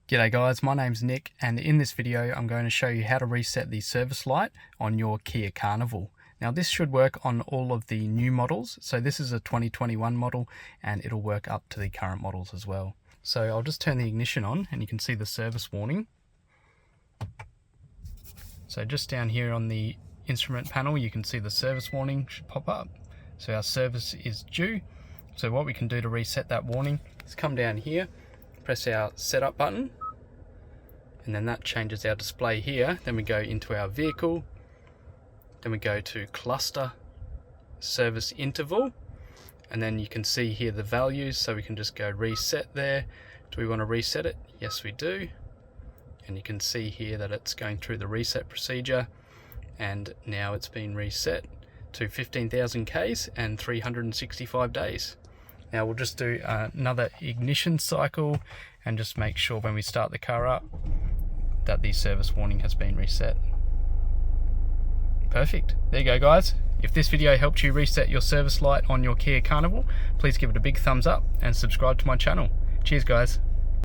G'day guys, my name's Nick, and in this video I'm going to show you how to reset the service light on your Kia Carnival. Now this should work on all of the new models, so this is a 2021 model and it'll work up to the current models as well. So I'll just turn the ignition on and you can see the service warning. So just down here on the instrument panel you can see the service warning should pop up. So our service is due. So what we can do to reset that warning is come down here, press our setup button, and then that changes our display here. Then we go into our vehicle, then we go to cluster, service interval, and then you can see here the values, so we can just go reset there. Do we want to reset it? Yes we do. And you can see here that it's going through the reset procedure, and now it's been reset to 15,000 Ks and 365 days. Now we'll just do another ignition cycle and just make sure when we start the car up that the service warning has been reset. Perfect. There you go guys. If this video helped you reset your service light on your Kia Carnival, please give it a big thumbs up and subscribe to my channel. Cheers guys.